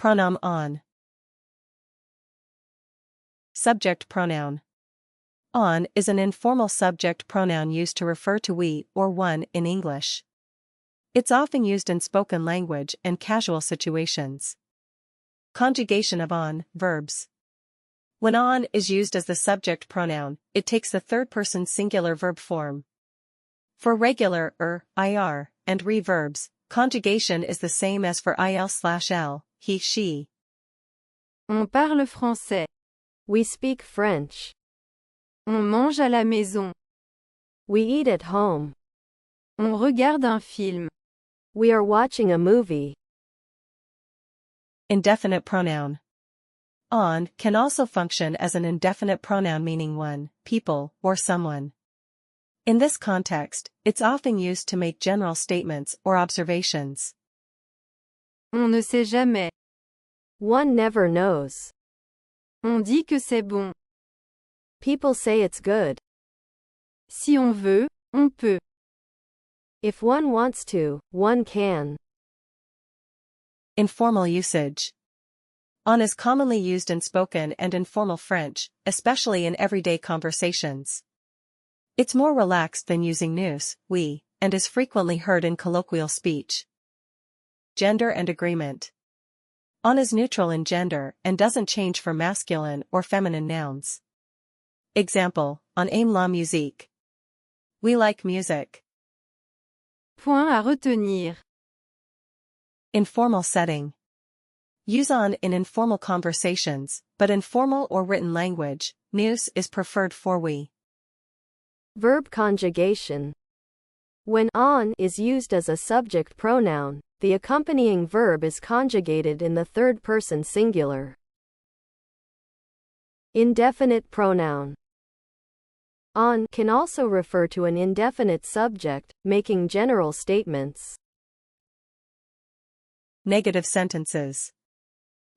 Pronom on. Subject pronoun. On is an informal subject pronoun used to refer to we or one in English. It's often used in spoken language and casual situations. Conjugation of on verbs. When on is used as the subject pronoun, it takes the third-person singular verb form. For regular ir, and re verbs, conjugation is the same as for il/l, he, she. On parle français. We speak French. On mange à la maison. We eat at home. On regarde un film. We are watching a movie. Indefinite pronoun. On can also function as an indefinite pronoun meaning one, people, or someone. In this context, it's often used to make general statements or observations. On ne sait jamais. One never knows. On dit que c'est bon. People say it's good. Si on veut, on peut. If one wants to, one can. Informal usage. On is commonly used in spoken and informal French, especially in everyday conversations. It's more relaxed than using nous, we, and is frequently heard in colloquial speech. Gender and agreement. On is neutral in gender and doesn't change for masculine or feminine nouns. Example, on aime la musique. We like music. Point à retenir. Informal setting. Use on in informal conversations, but in formal or written language, nous is preferred for we. Verb conjugation. When on is used as a subject pronoun, the accompanying verb is conjugated in the third person singular. Indefinite pronoun. On can also refer to an indefinite subject, making general statements. Negative sentences.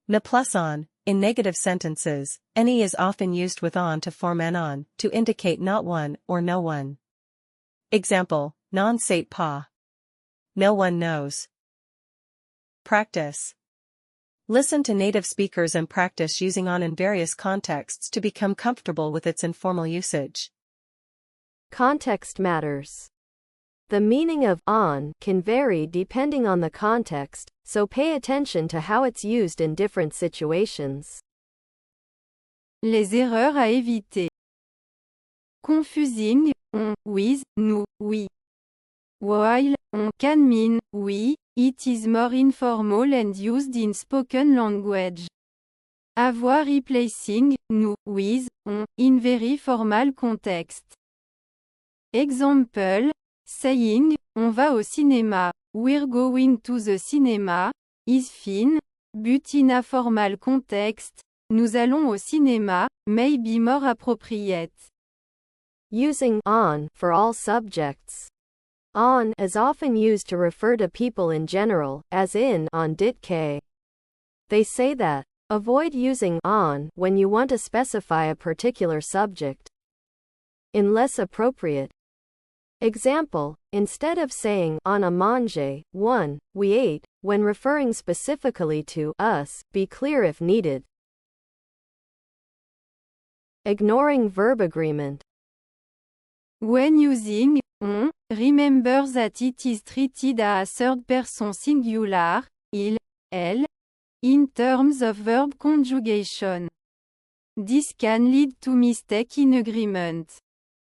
Ne plus on. In negative sentences, any is often used with on to form an on, to indicate not one or no one. Example, non sait pas. No one knows. Practice. Listen to native speakers and practice using on in various contexts to become comfortable with its informal usage. Context matters. The meaning of on can vary depending on the context, so pay attention to how it's used in different situations. Les erreurs à éviter. Confusing, on, with, nous, we. While, on can mean, we, it is more informal and used in spoken language. Avoir replacing, nous, with, on, in very formal context. Example, saying, on va au cinéma, we're going to the cinema, is fine, but in a formal context, nous allons au cinéma, may be more appropriate. Using on for all subjects. On is often used to refer to people in general, as in on dit que. They say that, avoid using on when you want to specify a particular subject. Unless appropriate. Example, instead of saying on a manger, one, we ate, when referring specifically to us, be clear if needed. Ignoring verb agreement. When using on, remember that it is treated as a third person singular, il, elle, in terms of verb conjugation. This can lead to mistake in agreement.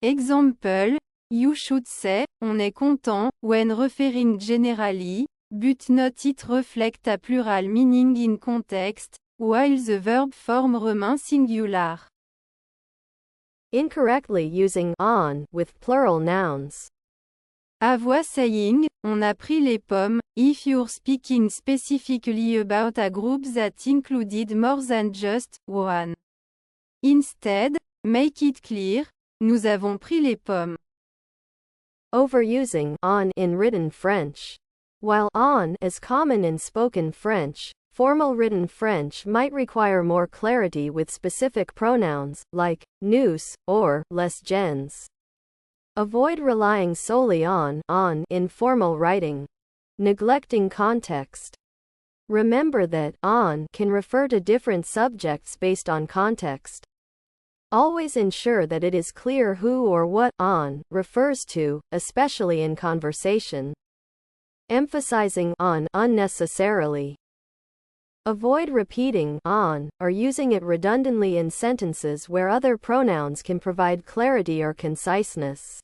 Example, you should say, on est content, when referring generally, but not it reflect a plural meaning in context, while the verb form remains singular. Incorrectly using on with plural nouns. Avoir saying, on a pris les pommes, if you're speaking specifically about a group that included more than just one. Instead, make it clear, nous avons pris les pommes. Overusing on in written French. While on is common in spoken French, formal written French might require more clarity with specific pronouns, like nous, or les gens. Avoid relying solely on in formal writing. Neglecting context. Remember that on can refer to different subjects based on context. Always ensure that it is clear who or what on refers to, especially in conversation. Emphasizing on unnecessarily. Avoid repeating on or using it redundantly in sentences where other pronouns can provide clarity or conciseness.